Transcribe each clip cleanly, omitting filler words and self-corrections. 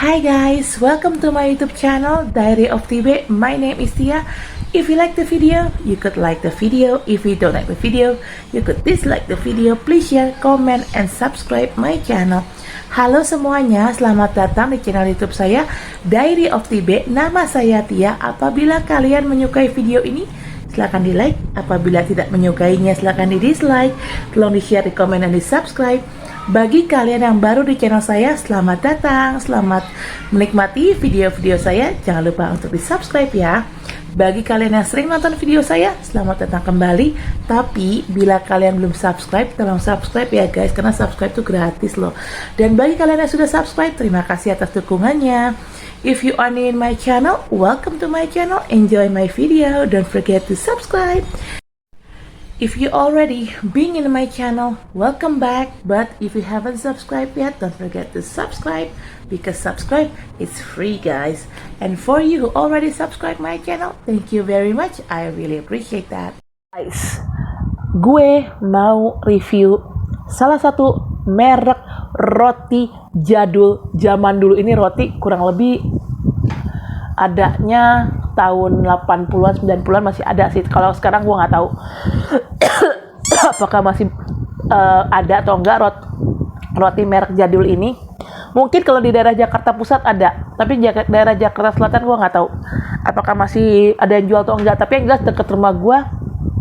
Hi guys, welcome to my YouTube channel Diary of TB. My name is Tia. If you like the video, you could like the video. If you don't like the video, you could dislike the video. Please share, comment, and subscribe my channel. Halo semuanya, selamat datang di channel YouTube saya Diary of TB. Nama saya Tia. Apabila kalian menyukai video ini, silahkan di like. Apabila tidak menyukainya, silahkan di dislike. Tolong di share, di komen, dan di subscribe. Bagi kalian yang baru di channel saya, selamat datang, selamat menikmati video-video saya. Jangan lupa untuk di subscribe ya. Bagi kalian yang sering nonton video saya, selamat datang kembali. Tapi bila kalian belum subscribe, tolong subscribe ya guys, karena subscribe itu gratis loh. Dan bagi kalian yang sudah subscribe, terima kasih atas dukungannya. If you are new in my channel, welcome to my channel. Enjoy my video. Don't forget to subscribe. If you already been in my channel, welcome back. But if you haven't subscribed yet, don't forget to subscribe, because subscribe is free guys. And for you who already subscribe my channel, thank you very much. I really appreciate that. Guys, gue mau review salah satu merek roti jadul zaman dulu. Ini roti kurang lebih adanya tahun 80-an, 90-an masih ada sih. Kalau sekarang gue nggak tahu apakah masih ada atau enggak roti merek jadul ini. Mungkin kalau di daerah Jakarta Pusat ada, tapi daerah Jakarta Selatan gue nggak tahu apakah masih ada yang jual atau enggak. Tapi yang jelas deket rumah gue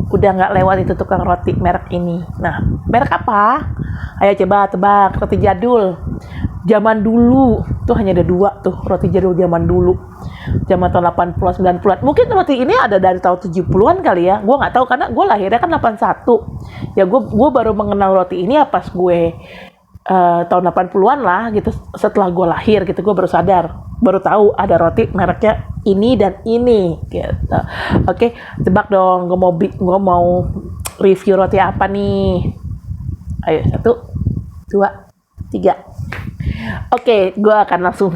udah nggak lewat itu tukang roti merek ini. Nah, merek apa? Ayo coba tebak. Roti jadul zaman dulu tuh hanya ada dua tuh, roti jadul zaman dulu, zaman tahun 80-an, 90-an. Mungkin roti ini ada dari tahun 70-an kali ya, gue nggak tahu karena gue lahirnya kan 81 ya. Gue baru mengenal roti ini ya pas gue tahun 80-an lah gitu, setelah gue lahir gitu. Gue baru sadar, baru tahu ada roti mereknya ini dan ini gitu. Oke, tebak dong, gue mau review roti apa nih. Ayo, 1, 2, 3. Oke, gue akan langsung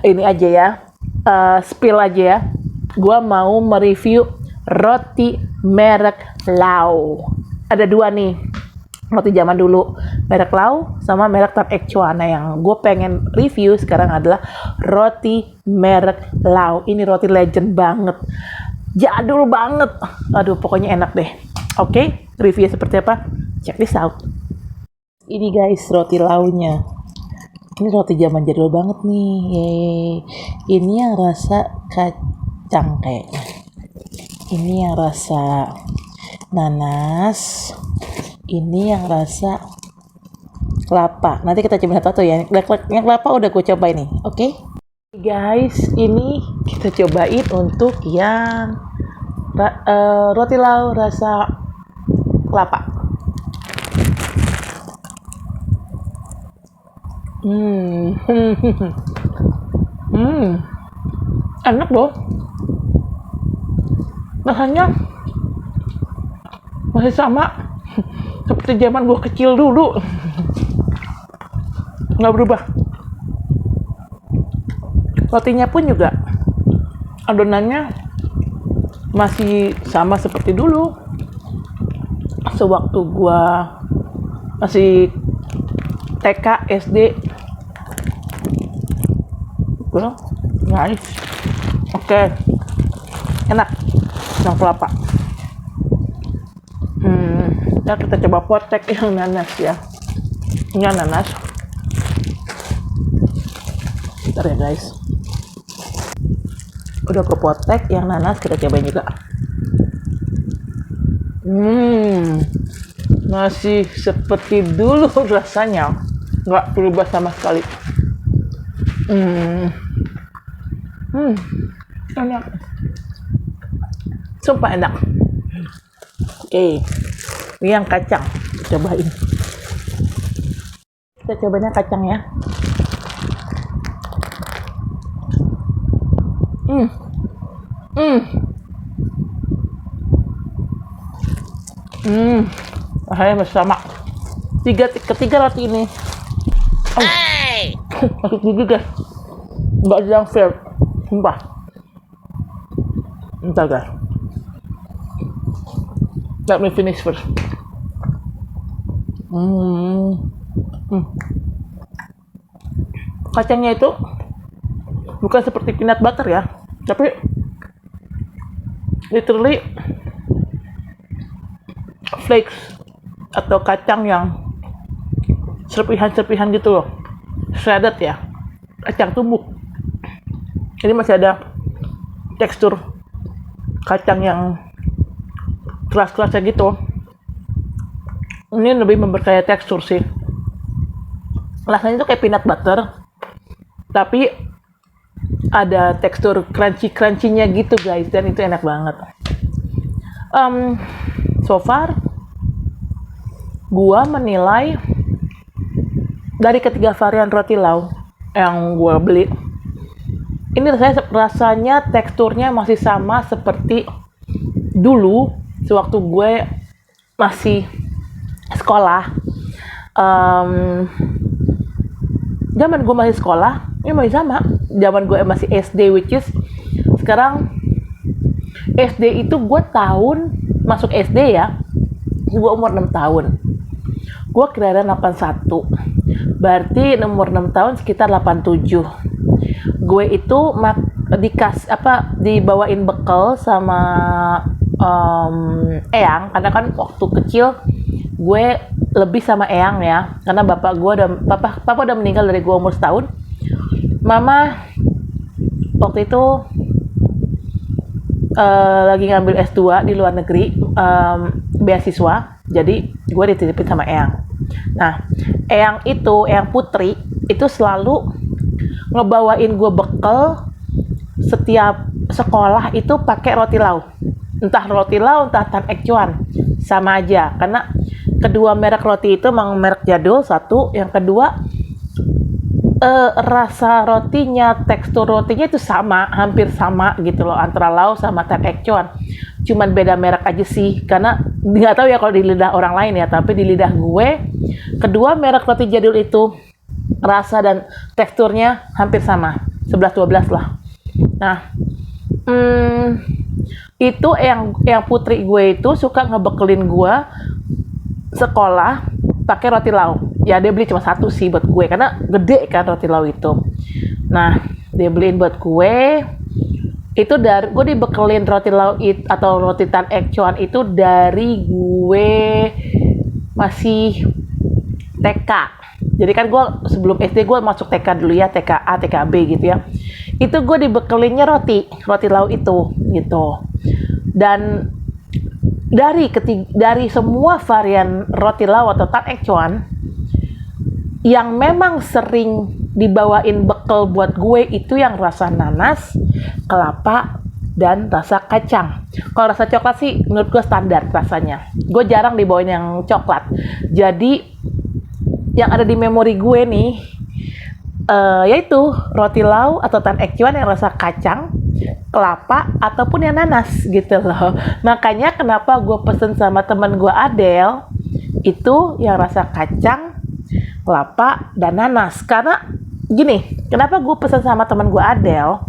ini aja ya, spill aja ya. Gue mau mereview roti merek Lau. Ada dua nih, roti zaman dulu merek Lau sama merek Tan Ek Chua. Nah, yang gue pengen review sekarang adalah roti merek Lau. Ini roti legend banget, jadul banget. Aduh, pokoknya enak deh. Oke, review seperti apa? Check this out. Ini guys, roti Launya. Ini roti zaman jadul banget nih. Yeay. Ini yang rasa kacang kayaknya. Ini yang rasa nanas. Ini yang rasa kelapa. Nanti kita coba satu ya. Yang kelapa udah gue coba ini. Oke. Guys, ini kita cobain untuk yang roti Lau rasa kelapa. Enak loh. Rasanya masih sama seperti zaman gue kecil dulu. Nggak berubah. Rotinya pun juga adonannya masih sama seperti dulu. Sewaktu gue masih TK, SD. Nice. Oke. Enak. Yang kelapa. Ya kita coba potek yang nanas ya. Ini nanas. Bentar ya guys. Udah ke potek yang nanas, kita cobain juga. Masih seperti dulu rasanya, nggak berubah sama sekali. Enak, sumpah enak. Oke, ini yang kacang, cobain. Kita cobain kacang ya. Rasanya bersama. Ketiga roti ini. Masuk gigi guys. Nggak ada yang fair. Sumpah. Bentar guys. Let me finish first. Kacangnya itu bukan seperti peanut butter ya, tapi literally flakes atau kacang yang serpihan-serpihan gitu loh, shredded ya, kacang tumbuk. Jadi masih ada tekstur kacang yang keras-kerasnya gitu. Ini lebih memperkaya tekstur sih. Rasanya tuh kayak peanut butter, tapi ada tekstur crunchy-crunchy-nya gitu guys, dan itu enak banget. So far, gua menilai dari ketiga varian roti lau yang gua beli, ini rasanya teksturnya masih sama seperti dulu sewaktu gue masih sekolah. Zaman gue masih sekolah, ini masih sama. Zaman gue masih SD, which is sekarang SD itu gue masuk SD ya, gue umur 6 tahun. Gue kira-kira 81, berarti umur 6 tahun sekitar 87. Gue itu dibawain bekal sama eyang, karena kan waktu kecil gue lebih sama eyang ya, karena papa udah meninggal dari gue umur setahun. Mama waktu itu lagi ngambil S2 di luar negeri, beasiswa, jadi gue dititipin sama eyang. Nah, eyang putri itu selalu ngebawain gue bekal setiap sekolah itu pakai roti lau. Entah roti lau, entah tan ek cuan, sama aja. Karena kedua merek roti itu memang merek jadul, satu. Yang kedua, rasa rotinya, tekstur rotinya itu sama, hampir sama gitu loh, antara lau sama tan ek cuan. Cuman beda merek aja sih, karena nggak tahu ya kalau di lidah orang lain ya, tapi di lidah gue, kedua merek roti jadul itu rasa dan teksturnya hampir sama, 11-12 lah. Nah, itu yang putri gue itu suka ngebekelin gue sekolah pakai roti lau. Ya dia beli cuma satu sih buat gue, karena gede kan roti lau itu. Nah, dia beliin buat gue. Itu gue dibekelin roti lau atau roti tan ek cuan itu dari gue masih TK. Jadi kan gue sebelum SD gue masuk TK dulu ya, TKA, TKB gitu ya. Itu gue dibekelinnya roti lau itu gitu. Dan dari semua varian roti lau atau tan ek cuan, yang memang sering dibawain bekal buat gue itu yang rasa nanas, kelapa, dan rasa kacang. Kalau rasa coklat sih menurut gue standar rasanya. Gue jarang dibawain yang coklat. Jadi yang ada di memori gue nih, yaitu roti lau atau tan ek cuan yang rasa kacang, kelapa, ataupun yang nanas gitu loh. Makanya kenapa gue pesen sama temen gue Adele itu yang rasa kacang, kelapa, dan nanas. Karena gini, kenapa gue pesen sama temen gue Adele?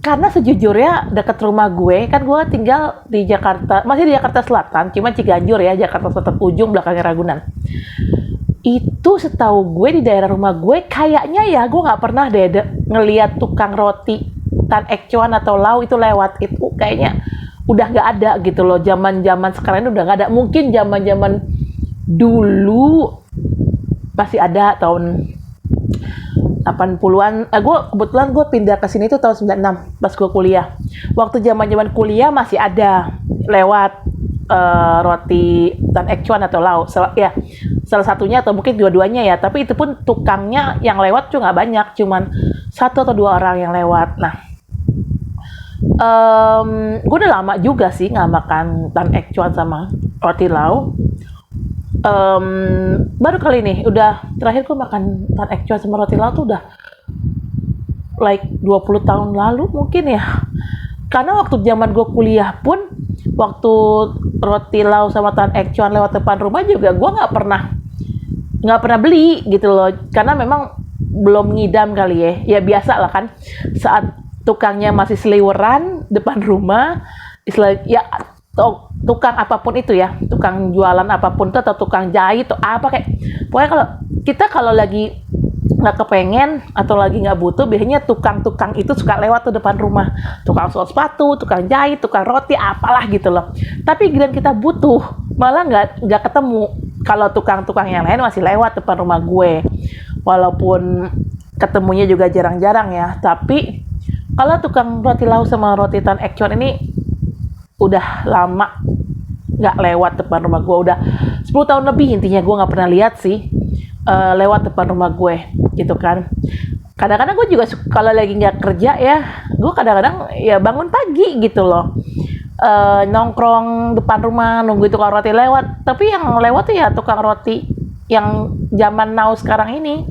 Karena sejujurnya dekat rumah gue, kan gue tinggal di Jakarta, masih di Jakarta Selatan, cuma Ciganjur ya, Jakarta Selatan ujung, belakangnya Ragunan. Itu setahu gue di daerah rumah gue, kayaknya ya gue nggak pernah deh ngeliat tukang roti tan ek cuan atau lau itu lewat. Itu kayaknya udah nggak ada gitu loh. Zaman sekarang ini udah nggak ada. Mungkin zaman dulu pasti ada tahun 80-an. Kebetulan gue pindah ke sini tuh tahun 96 pas gue kuliah. Waktu zaman kuliah masih ada lewat roti tan ek cuan atau lau. Salah satunya atau mungkin dua-duanya ya, tapi itu pun tukangnya yang lewat tuh nggak banyak, cuman 1 atau 2 orang yang lewat. Nah, gue udah lama juga sih nggak makan tan ek cuan sama roti lau. Baru kali ini, terakhir gue makan tan ek cuan sama roti lau tuh udah like 20 tahun lalu mungkin ya. Karena waktu zaman gue kuliah pun, waktu roti lau sama tan ek cuan lewat depan rumah juga gue nggak pernah beli gitu loh, karena memang belum ngidam kali ya biasa lah kan, saat tukangnya masih seliweran depan rumah, ya tukang apapun itu ya, tukang jualan apapun itu, atau tukang jahit atau apa, kayak pokoknya kalau lagi nggak kepengen atau lagi nggak butuh, biasanya tukang-tukang itu suka lewat tuh depan rumah, tukang sol sepatu, tukang jahit, tukang roti, apalah gitu loh. Tapi giliran kita butuh malah nggak ketemu. Kalau tukang-tukang yang lain masih lewat depan rumah gue, walaupun ketemunya juga jarang-jarang ya. Tapi kalau tukang roti lau sama roti tan ek cuan ini udah lama nggak lewat depan rumah gue, udah 10 tahun lebih intinya gue nggak pernah lihat sih lewat depan rumah gue gitu kan. Kadang-kadang gue juga kalau lagi nggak kerja ya, gue kadang-kadang ya bangun pagi gitu loh, nongkrong depan rumah nunggu tukang roti lewat. Tapi yang lewat tuh ya tukang roti yang zaman now sekarang ini,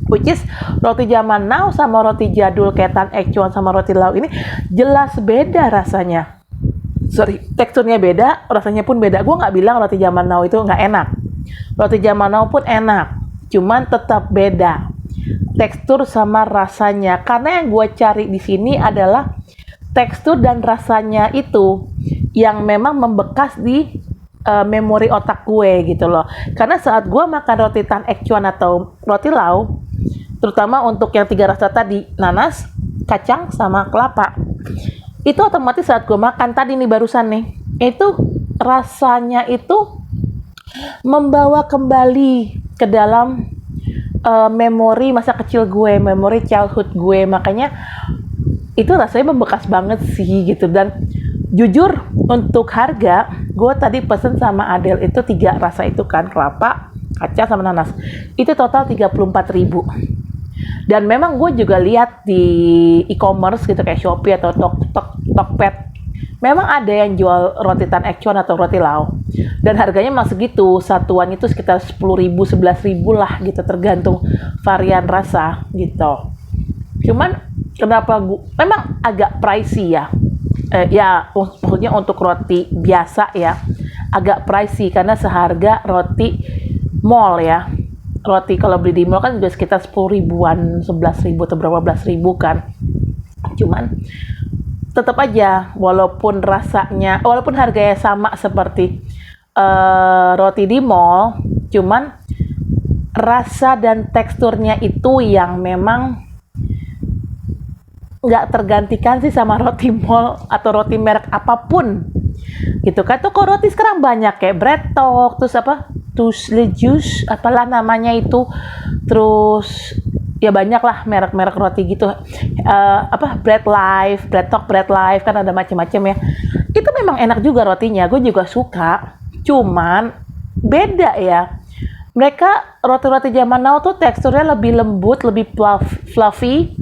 which is roti zaman now sama roti jadul kayak tan ek cuan sama roti lau ini jelas beda rasanya. Sorry, teksturnya beda, rasanya pun beda. Gue nggak bilang roti zaman now itu nggak enak. Roti zaman now pun enak, cuman tetap beda tekstur sama rasanya. Karena yang gue cari di sini adalah tekstur dan rasanya itu yang memang membekas di memori otak gue gitu loh. Karena saat gue makan roti tan ek cuan atau roti lau, terutama untuk yang 3 rasa tadi, nanas, kacang, sama kelapa, itu otomatis saat gue makan tadi nih barusan nih, itu rasanya itu membawa kembali ke dalam memori masa kecil gue, memori childhood gue. Makanya itu rasanya membekas banget sih gitu. Dan jujur untuk harga, gue tadi pesen sama Adel itu 3 rasa itu kan, kelapa, kacang, sama nanas, itu total 34.000. Dan memang gue juga lihat di e-commerce gitu kayak Shopee atau Tokped, memang ada yang jual roti tan ek cuan atau roti lau, dan harganya memang segitu, satuan itu sekitar 10.000, 11.000 lah gitu, tergantung varian rasa gitu. Cuman kenapa gue memang agak pricey ya, ya maksudnya untuk roti biasa ya agak pricey karena seharga roti mall ya. Roti kalau beli di mall kan juga sekitar 10 ribuan, 11 ribu atau berapa belas ribu kan. Cuman tetap aja walaupun harganya sama seperti roti di mall, cuman rasa dan teksturnya itu yang memang nggak tergantikan sih sama roti mall atau roti merek apapun gitu kan. Tuh kok roti sekarang banyak kayak bread talk, terus apa, Tuslejuice, apalah namanya itu, terus ya banyak lah merek-merek roti gitu, bread talk, bread life, kan ada macam-macam ya. Itu memang enak juga rotinya, gue juga suka, cuman beda ya. Mereka roti-roti zaman now tuh teksturnya lebih lembut, lebih fluffy,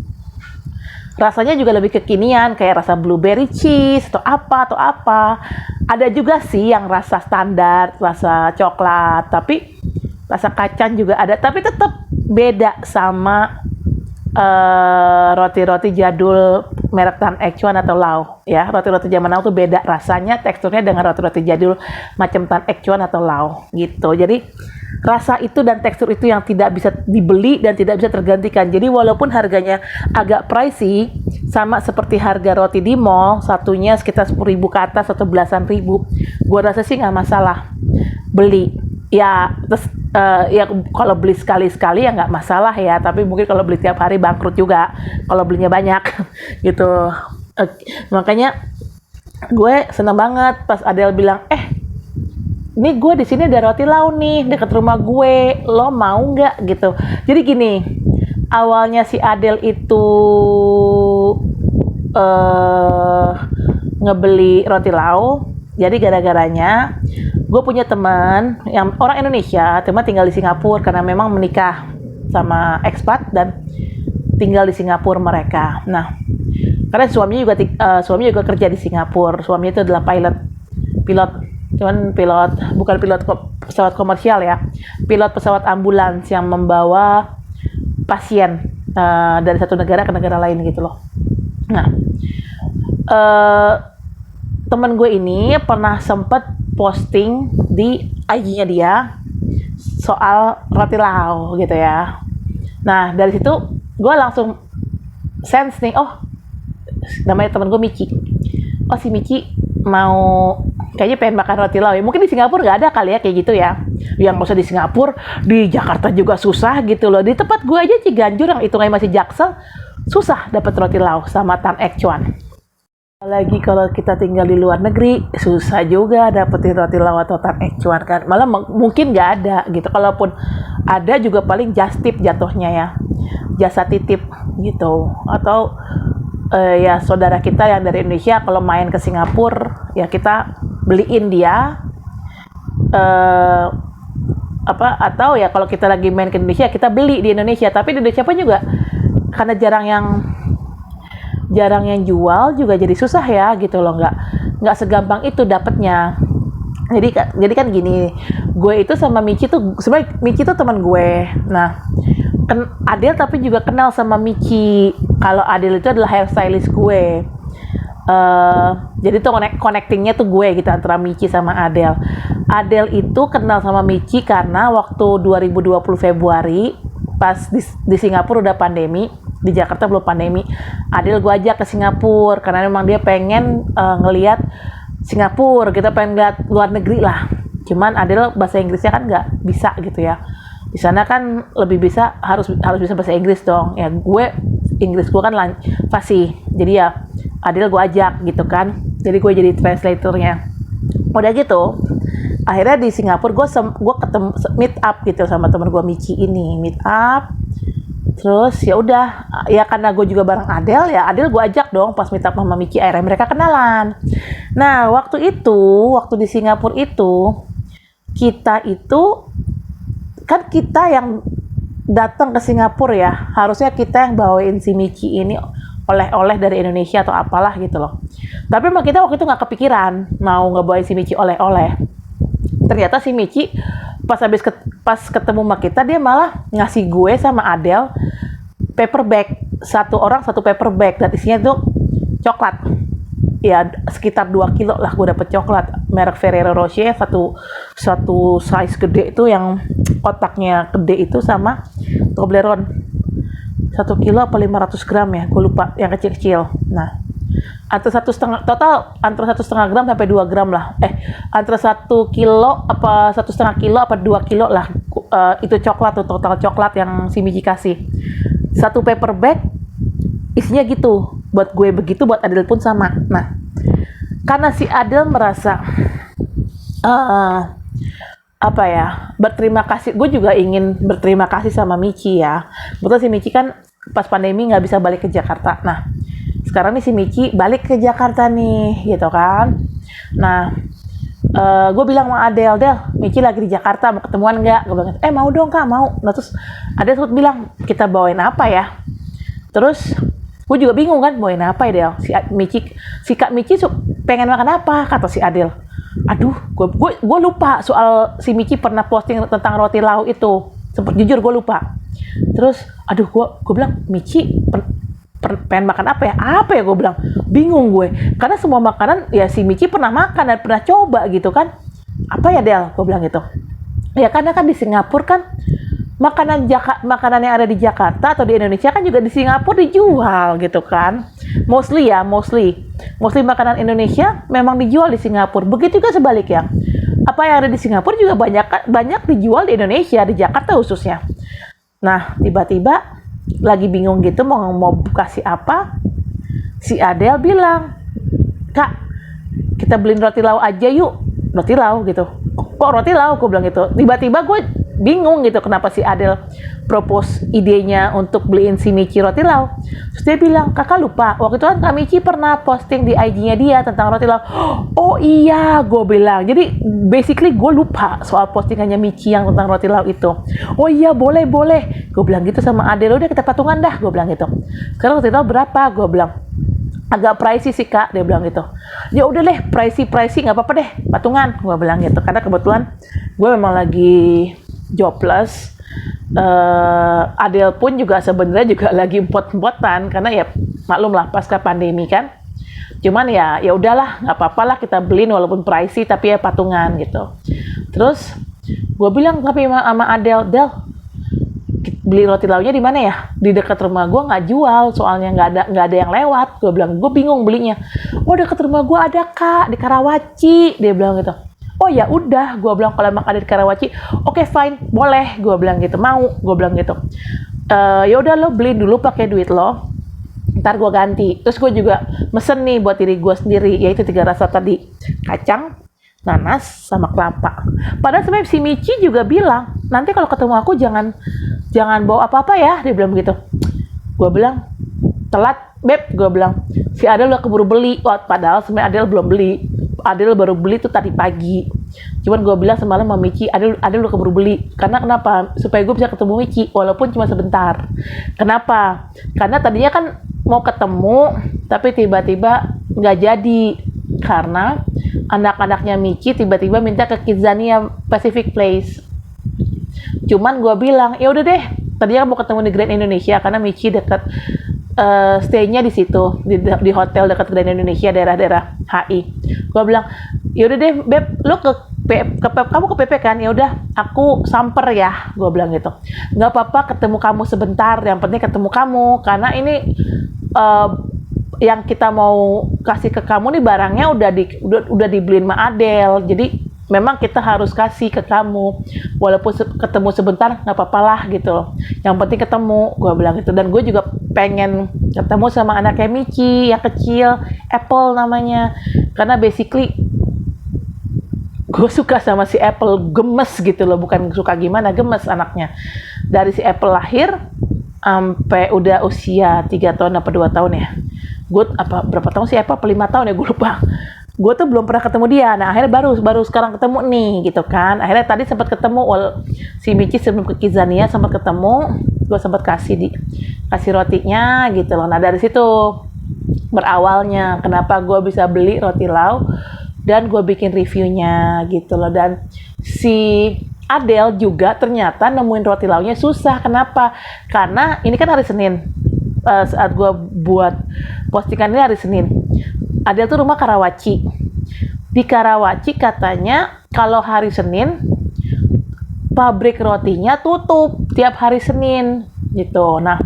rasanya juga lebih kekinian, kayak rasa blueberry cheese atau apa. Ada juga sih yang rasa standar, rasa coklat, tapi rasa kacang juga ada, tapi tetap beda sama roti-roti jadul merek tan ek cuan atau lau ya. Roti-roti zaman now tuh beda rasanya, teksturnya dengan roti-roti jadul macam tan ek cuan atau lau gitu. Jadi rasa itu dan tekstur itu yang tidak bisa dibeli dan tidak bisa tergantikan. Jadi walaupun harganya agak pricey, sama seperti harga roti di mall, satunya sekitar 10.000 ke atas atau belasan ribu, gue rasa sih nggak masalah beli ya. Terus ya kalau beli sekali-sekali ya nggak masalah ya, tapi mungkin kalau beli tiap hari bangkrut juga kalau belinya banyak gitu. Makanya gue seneng banget pas Adel bilang, ini gue di sini ada roti lau nih dekat rumah gue, lo mau nggak gitu. Jadi gini, awalnya si Adel itu ngebeli roti lau, jadi gara-garanya gue punya teman yang orang Indonesia, teman tinggal di Singapura karena memang menikah sama ekspat dan tinggal di Singapura mereka. Nah, karena suaminya juga kerja di Singapura, suaminya itu adalah pilot, cuman bukan pilot pesawat komersial ya, pilot pesawat ambulans yang membawa pasien dari satu negara ke negara lain gitu loh. Nah, teman gue ini pernah sempat posting di IG-nya dia soal roti lau gitu ya. Nah, dari situ gue langsung sense nih, namanya teman gue Miki. Si Miki mau kayaknya pengen makan roti lau ya. Mungkin di Singapura nggak ada kali ya kayak gitu ya. Yang nggak usah di Singapura, di Jakarta juga susah gitu loh. Di tempat gue aja Ciganjur yang hitungannya masih Jaksel, susah dapat roti lau sama Tan Ek Chuan. Lagi kalau kita tinggal di luar negeri, susah juga dapetin roti lau atau Tan Ek Chuan kan. Malah mungkin nggak ada gitu. Kalaupun ada juga paling just tip jatuhnya ya. Jasa titip gitu. Atau ya saudara kita yang dari Indonesia kalau main ke Singapura ya kita beliin dia atau ya kalau kita lagi main ke Indonesia kita beli di Indonesia, tapi di Indonesia pun juga karena jarang yang jual juga jadi susah ya gitu loh, nggak segampang itu dapetnya. Jadi kan gini, gue itu sama Michi tuh sebenarnya Michi tuh teman gue. Nah, Adel tapi juga kenal sama Michi. Kalau Adel itu adalah hairstylist gue. Jadi tuh connectingnya tuh gue gitu antara Michi sama Adel. Adel itu kenal sama Michi karena waktu 2020 Februari pas di Singapura udah pandemi, di Jakarta belum pandemi. Adel gue ajak ke Singapura karena memang dia pengen ngelihat Singapura, kita pengen lihat luar negeri lah. Cuman Adel bahasa Inggrisnya kan nggak bisa gitu ya. Di sana kan lebih bisa harus bisa bahasa Inggris dong. Ya Inggris gue kan fasih. Jadi ya Adel gue ajak gitu kan. Jadi gue jadi translatornya. Udah gitu, akhirnya di Singapura gue ketemu meet up gitu sama temen gue Michi ini, meet up. Terus ya udah, ya karena gue juga bareng Adel, ya Adel gue ajak dong pas meet up sama Michi, akhirnya mereka kenalan. Nah waktu di Singapura itu kita yang datang ke Singapura ya, harusnya kita yang bawain si Michi ini oleh-oleh dari Indonesia atau apalah gitu loh. Tapi emang kita waktu itu nggak kepikiran mau ngebawain si Michi oleh-oleh. Ternyata si Michi pas ketemu sama kita, dia malah ngasih gue sama Adel paper bag, satu orang satu paper bag, dan isinya tuh coklat. Ya sekitar 2 kilo lah gue dapet coklat merek Ferrero Rocher, satu size gede itu yang kotaknya gede itu, sama Toblerone 1 kilo apa 500 gram ya, gue lupa, yang kecil-kecil. Nah antara 1,5 gram sampai 2 gram lah, antara 1 kilo apa 1,5 kilo apa 2 kilo lah, itu coklat tuh, total coklat yang si Michi kasih. Satu paper bag isinya gitu, buat gue begitu, buat Adel pun sama. Nah karena si Adel merasa berterima kasih, gue juga ingin berterima kasih sama Michi ya. Betul, si Michi kan pas pandemi nggak bisa balik ke Jakarta. Nah sekarang nih si Michi balik ke Jakarta nih gitu kan. Nah gue bilang sama Adel, Michi lagi di Jakarta, mau ketemuan nggak? Gue bilang, mau dong kak, mau. Nah terus Adel tuh bilang, kita bawain apa ya? Terus gue juga bingung kan, bawain apa ya Del? Si Kak Michi pengen makan apa? Kata si Adel. Aduh, gue lupa soal si Michi pernah posting tentang roti lau itu. Sempet jujur gue lupa. Terus, aduh, gue bilang, Michi pengen makan apa ya? Apa ya gue bilang? Bingung gue. Karena semua makanan ya si Michi pernah makan dan pernah coba gitu kan. Apa ya Del? Gue bilang gitu. Ya karena kan di Singapura kan makanan yang ada di Jakarta atau di Indonesia kan juga di Singapura dijual gitu kan. Mostly makanan Indonesia memang dijual di Singapura. Begitu juga sebaliknya. Apa yang ada di Singapura juga banyak dijual di Indonesia, di Jakarta khususnya. Nah, tiba-tiba lagi bingung gitu mau kasih apa, si Adel bilang, Kak, kita beliin roti lau aja yuk. Roti lau gitu. Kok roti lau? Gue bilang gitu. Tiba-tiba gue bingung gitu kenapa si Adel propose idenya untuk beliin si Michi roti lau. Terus dia bilang, kakak lupa, waktu itu kan Kak Michi pernah posting di IG-nya dia tentang roti lau. Oh iya, gue bilang. Jadi basically gue lupa soal postingannya Michi yang tentang roti lau itu. Oh iya, boleh. Gue bilang gitu sama Adel, udah kita patungan dah, gue bilang gitu. Sekarang roti lau berapa? Gue bilang, agak pricey sih kak, dia bilang gitu. Ya udah deh, pricey nggak apa-apa deh, patungan, gue bilang gitu. Karena kebetulan gue memang lagi jobless. Adel pun juga sebenarnya juga lagi empot-empotan karena ya maklum lah pasca pandemi kan. Cuman ya udahlah, nggak apa-apa lah kita beliin walaupun pricey tapi ya patungan gitu. Terus gue bilang tapi sama Adel, beli roti launya di mana ya? Di dekat rumah gue nggak jual, soalnya nggak ada yang lewat. Gue bilang, gue bingung belinya. Oh, dekat rumah gue ada kak, di Karawaci. Dia bilang gitu. Oh ya udah, gue bilang kalau emang ada di Karawaci, oke fine, boleh. Gue bilang gitu, mau. Gue bilang gitu. Ya udah lo beli dulu pakai duit lo. Ntar gue ganti. Terus gue juga mesen nih buat diri gue sendiri, yaitu 3 rasa tadi, kacang, nanas, sama kelapa. Padahal sebenarnya si Michi juga bilang, nanti kalau ketemu aku jangan bawa apa-apa ya, dia bilang begitu. Gue bilang, telat beb, gue bilang. Si Adel udah keburu beli, padahal sebenarnya Adel belum beli. Adel baru beli tuh tadi pagi. Cuman gue bilang semalam sama Michi, Adel udah keburu beli. Karena kenapa? Supaya gue bisa ketemu Michi, walaupun cuma sebentar. Kenapa? Karena tadinya kan mau ketemu, tapi tiba-tiba nggak jadi. Karena anak-anaknya Michi tiba-tiba minta ke Kidzania Pacific Place. Cuman gue bilang, ya udah deh. Tadinya mau ketemu di Grand Indonesia karena Michi dekat stay-nya di situ, di hotel dekat Grand Indonesia, daerah-daerah HI. Gue bilang, ya udah deh, beb, lo kamu ke PP kan? Ya udah, aku samper ya. Gue bilang gitu. Nggak apa-apa ketemu kamu sebentar. Yang penting ketemu kamu, karena ini yang kita mau kasih ke kamu nih barangnya udah dibeliin sama Adel. Jadi memang kita harus kasih ke kamu, walaupun ketemu sebentar nggak apa-apa lah gitu loh. Yang penting ketemu, gue bilang gitu. Dan gue juga pengen ketemu sama anaknya Michi yang kecil, Apple namanya, karena basically gue suka sama si Apple, gemes gitu loh, bukan suka gimana, gemes anaknya. Dari si Apple lahir sampai udah usia 3 tahun apa 2 tahun ya. Gue berapa tahun sih Apple? 5 tahun ya, gue lupa. Gue tuh belum pernah ketemu dia. Nah, akhirnya baru sekarang ketemu nih, gitu kan. Akhirnya tadi sempat ketemu, si Michi sebelum ke Kidzania sempat ketemu, gue sempat kasih rotinya, gitu loh. Nah, dari situ berawalnya kenapa gue bisa beli roti lau dan gue bikin reviewnya, gitu loh. Dan si Adel juga ternyata nemuin roti launya susah. Kenapa? Karena ini kan hari Senin. Saat gue buat postingan ini hari Senin. Adel tuh rumah Karawaci. Di Karawaci katanya kalau hari Senin pabrik rotinya tutup tiap hari Senin gitu. Nah,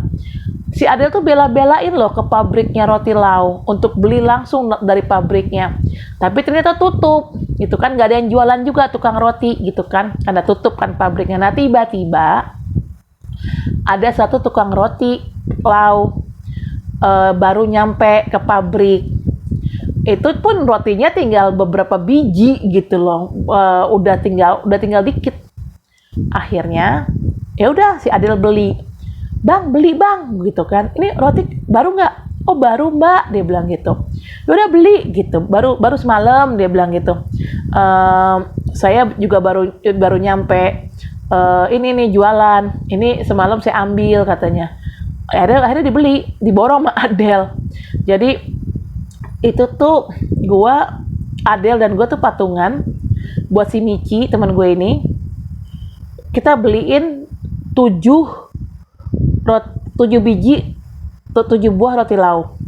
si Adel tuh bela-belain loh ke pabriknya roti lau untuk beli langsung dari pabriknya. Tapi ternyata tutup. Gitu kan, gak ada yang jualan juga tukang roti gitu kan. Karena tutup kan pabriknya. Nah, tiba-tiba ada satu tukang roti lau baru nyampe ke pabrik. Itu pun rotinya tinggal beberapa biji gitu loh, udah tinggal dikit. Akhirnya ya udah si Adel beli bang gitu kan, ini roti baru nggak? Oh baru mbak, dia bilang gitu. Ya udah beli gitu, baru semalam, dia bilang gitu. Saya juga baru nyampe, ini nih jualan, ini semalam saya ambil katanya. Akhirnya dibeli, diborong sama Adel. Jadi itu tuh Adel dan gue tuh patungan buat si Michi, teman gue ini. Kita beliin 7 biji atau 7 buah roti lau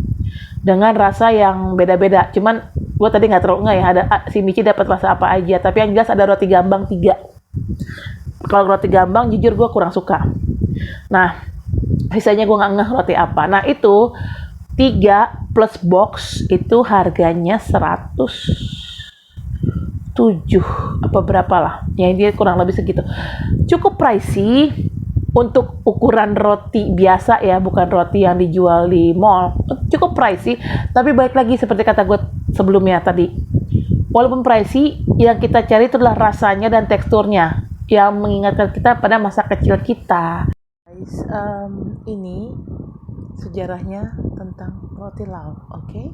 dengan rasa yang beda-beda. Cuman gue tadi nggak terlalu nggak ya, ada si Michi dapat rasa apa aja. Tapi yang jelas ada roti gambang 3. Kalau roti gambang jujur gue kurang suka. Nah, sisanya gue nggak ngeh roti apa. Nah itu 3 plus box itu harganya 107 apa berapa lah ya, dia kurang lebih segitu. Cukup pricey untuk ukuran roti biasa ya, bukan roti yang dijual di mall. Cukup pricey, tapi balik lagi seperti kata gue sebelumnya tadi, walaupun pricey, yang kita cari itu adalah rasanya dan teksturnya yang mengingatkan kita pada masa kecil kita. Guys, ini sejarahnya tentang roti lau, oke?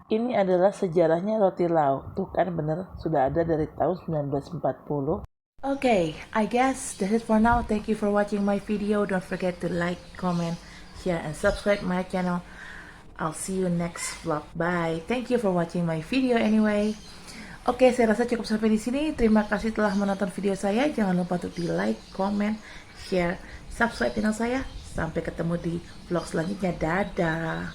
Ini adalah sejarahnya roti lau. Tuh kan bener, sudah ada dari tahun 1940. Okay, I guess that's it for now. Thank you for watching my video. Don't forget to like, comment, share, and subscribe my channel. I'll see you next vlog. Bye. Thank you for watching my video anyway. Oke, saya rasa cukup sampai di sini. Terima kasih telah menonton video saya. Jangan lupa untuk di like, comment, share, subscribe channel saya. Sampai ketemu di vlog selanjutnya. Dadah.